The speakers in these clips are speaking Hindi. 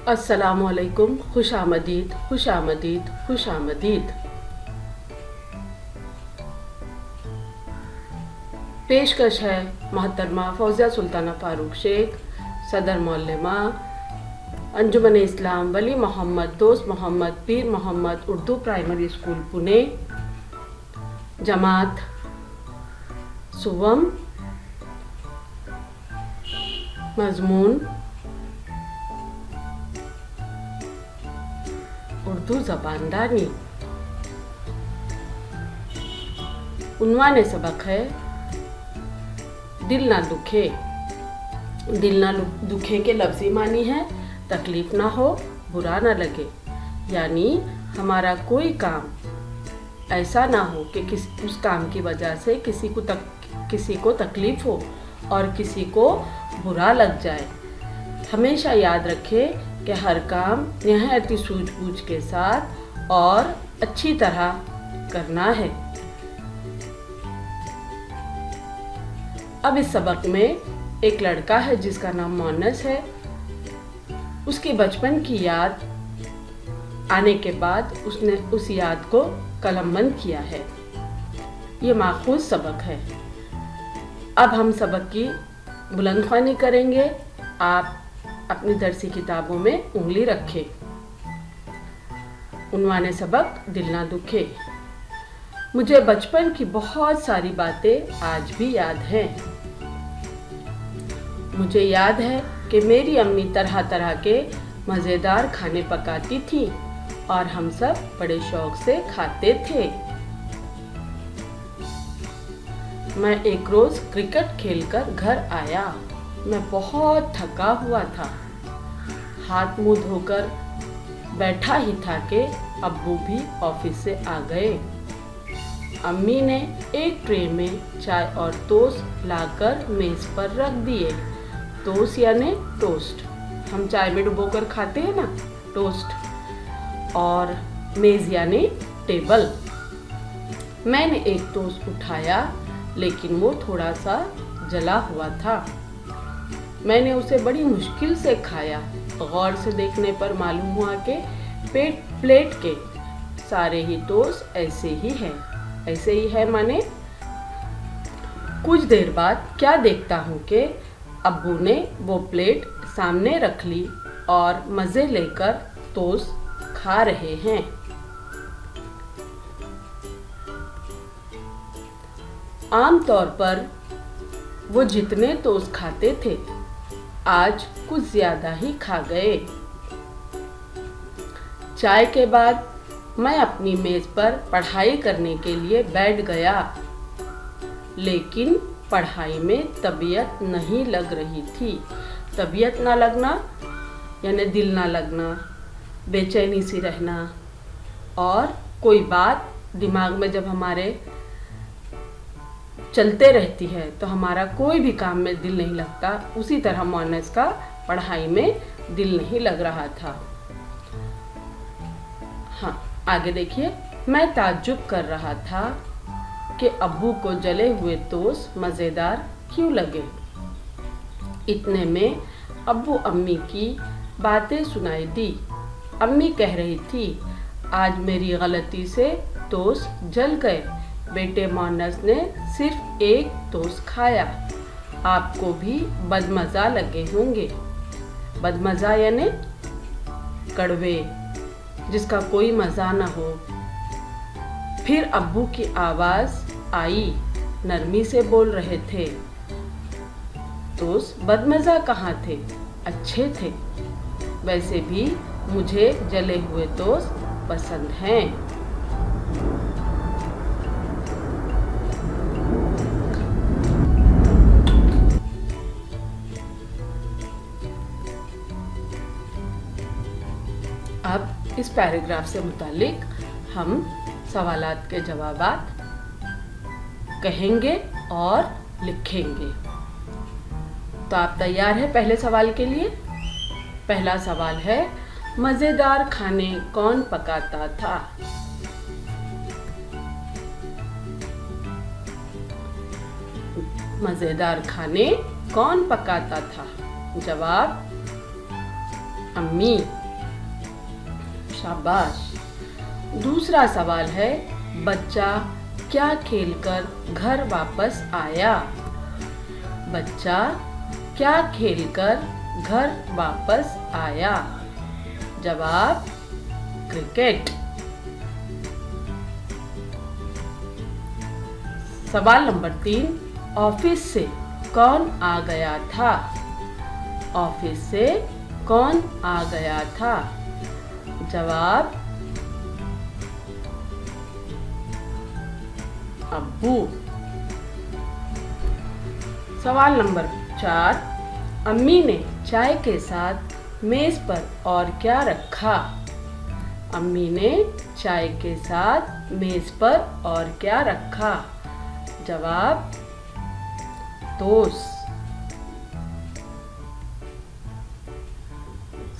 अस्सलाम वालेकुम, खुश आमदीद, खुश आमदीद, खुश आमदीद। पेशकश है मोहतरमा फौजिया सुल्ताना फारूक शेख, सदर मौलमा अंजुमन इस्लाम वली मोहम्मद दोस्त मोहम्मद पीर मोहम्मद उर्दू प्राइमरी स्कूल पुणे, जमात सुवम, मजमून उर्दू ज़बानदानी। उन्वान सबक है दिल ना दुखे। दिल ना दुखे के लफ्ज़ी मानी है तकलीफ़ ना हो, बुरा ना लगे, यानी हमारा कोई काम ऐसा ना हो कि उस काम की वजह से किसी को तकलीफ़ हो और किसी को बुरा लग जाए। हमेशा याद रखें कि हर काम निहायती सूझबूझ के साथ और अच्छी तरह करना है। अब इस सबक में एक लड़का है जिसका नाम मोनस है। उसके बचपन की याद आने के बाद उसने उस याद को कलमबंद किया है। ये माखूज सबक है। अब हम सबक की बुलंदख्वानी करेंगे। आप अपनी दरसी किताबों में उंगली रखें। उन्वाने सबक दिल ना दुखे। मुझे बचपन की बहुत सारी बातें आज भी याद हैं। मुझे याद है कि मेरी अम्मी तरह तरह के मज़ेदार खाने पकाती थी और हम सब बड़े शौक से खाते थे। मैं एक रोज़ क्रिकेट खेलकर घर आया। मैं बहुत थका हुआ था। हाथ मुंह धोकर बैठा ही था कि अब्बू भी ऑफिस से आ गए। अम्मी ने एक ट्रे में चाय और टोस्ट लाकर मेज़ पर रख दिए। टोस्ट यानी टोस्ट, हम चाय में डुबोकर खाते हैं ना, टोस्ट। और मेज़ यानी टेबल। मैंने एक टोस्ट उठाया लेकिन वो थोड़ा सा जला हुआ था। मैंने उसे बड़ी मुश्किल से खाया। गौर से देखने पर मालूम हुआ कि प्लेट के सारे ही टोस्ट ऐसे ही है माने। कुछ देर बाद क्या देखता हूँ कि अब्बू ने वो प्लेट सामने रख ली और मज़े लेकर टोस्ट खा रहे हैं। आम तौर पर वो जितने टोस्ट खाते थे आज कुछ ज़्यादा ही खा गए। चाय के बाद मैं अपनी मेज़ पर पढ़ाई करने के लिए बैठ गया, लेकिन पढ़ाई में तबीयत नहीं लग रही थी। तबीयत ना लगना यानी दिल ना लगना, बेचैनी सी रहना, और कोई बात दिमाग में जब हमारे चलते रहती है तो हमारा कोई भी काम में दिल नहीं लगता। उसी तरह मोनस का पढ़ाई में दिल नहीं लग रहा था। हाँ, आगे देखिए। मैं ताज्जुब कर रहा था कि अब्बू को जले हुए टोस्ट मज़ेदार क्यों लगे। इतने में अब्बू अम्मी की बातें सुनाई दी। अम्मी कह रही थी, आज मेरी गलती से टोस्ट जल गए। बेटे मोनस ने सिर्फ एक टोस्ट खाया। आपको भी बदमज़ा लगे होंगे। बदमज़ा यानी कड़वे, जिसका कोई मज़ा ना हो। फिर अब्बू की आवाज़ आई, नरमी से बोल रहे थे, टोस्ट बदमज़ा कहाँ थे, अच्छे थे। वैसे भी मुझे जले हुए टोस्ट पसंद हैं। अब इस पैराग्राफ से मुतालिक हम सवालात के जवाबात कहेंगे और लिखेंगे। तो आप तैयार हैं पहले सवाल के लिए? पहला सवाल है, मज़ेदार खाने कौन पकाता था? मज़ेदार खाने कौन पकाता था? जवाब, अम्मी। शाबाश। दूसरा सवाल है, बच्चा क्या खेलकर घर वापस आया? बच्चा क्या खेलकर घर वापस आया? जवाब क्रिकेट। सवाल नंबर 3, ऑफिस से कौन आ गया था? ऑफिस से कौन आ गया था? जवाब अब्बू। सवाल नंबर 4, अम्मी ने चाय के साथ मेज पर और क्या रखा? अम्मी ने चाय के साथ मेज पर और क्या रखा? जवाब टोस्ट।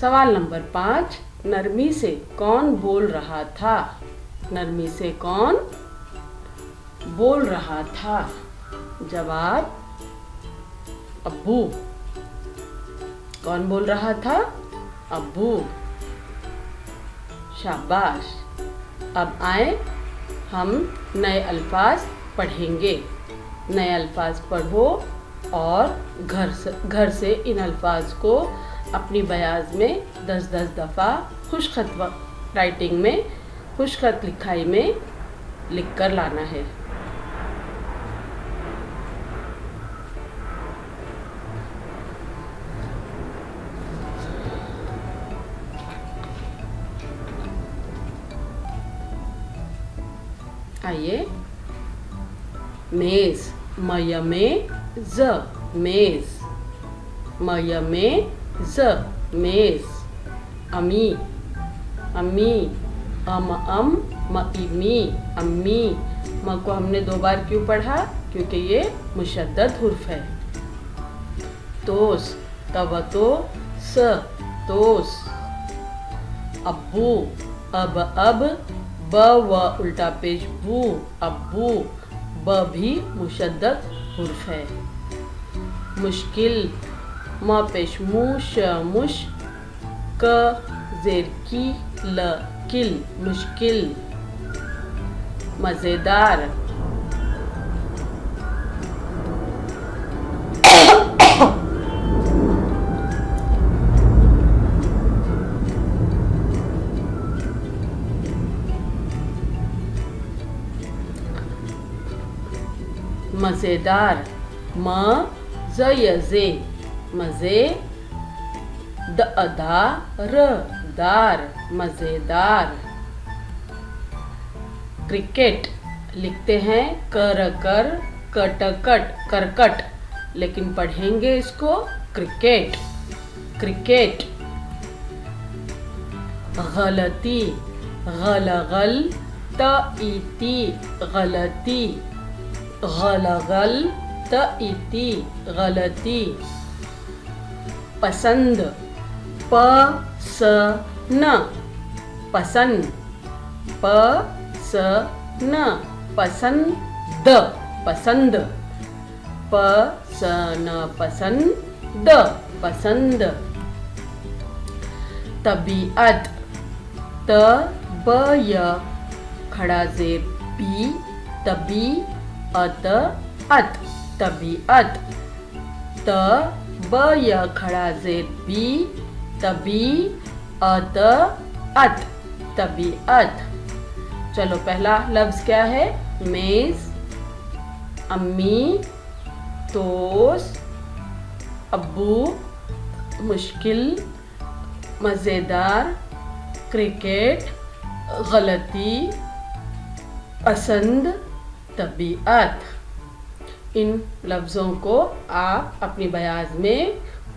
सवाल नंबर 5, नरमी से कौन बोल रहा था? नरमी से कौन बोल रहा था? जवाब अब्बू। कौन बोल रहा था? अब्बू। शाबाश। अब आए हम नए अल्फाज पढ़ेंगे। नए अल्फाज पढ़ो और घर से इन अल्फाज को अपनी बयाज में 10-10 दफ़ा खुशखत राइटिंग में, खुशखत लिखाई में लिख कर लाना है। आइए। मेज, मयमे ज, मेज। मयमे ज, मेज। अमी, अम्मी। अम मी, अम्मी। म को हमने 2 बार क्यों पढ़ा? क्योंकि ये मुशद्दद हुर्फ है। तोस, तवतो स, तोस। अब्बू, अब ब व उल्टा पेश बू, अब्बू। ब भी मुशद्दद हुर्फ है। मुश्किल, म पेश मू, श मुश, क जेर की ल किल, मुश्किल। मज़ेदार, मज़ेदार। म ज यज़े, मज़े। द अदा र, दार, मज़ेदार। क्रिकेट लिखते हैं कर कटकट, करकट, लेकिन पढ़ेंगे इसको क्रिकेट। क्रिकेट। गलती, गलगल तईती, गलती। गलगल तईती, गलती। पसंद, प स न, पसंद। प स न, पसंद, पसंद। प स न, पसंद, पसंद। तबीयत, त ब य खड़ा जेर बी, तबी अत अत, तबीयत। त ब य खड़ा जेर बी, तबी अत अत, तबीयत। चलो पहला लफ्ज क्या है? मेज, अम्मी, तोस, अब्बू, मुश्किल, मज़ेदार, क्रिकेट, गलती, पसंद, तबीयत। इन लफ्ज़ों को आप अपनी बयाज में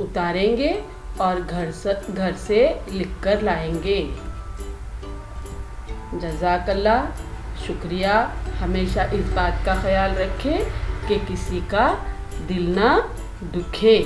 उतारेंगे और घर से लिख कर लाएंगे। जज़ाकल्लाह, शुक्रिया। हमेशा इस बात का ख्याल रखें कि किसी का दिल ना दुखे।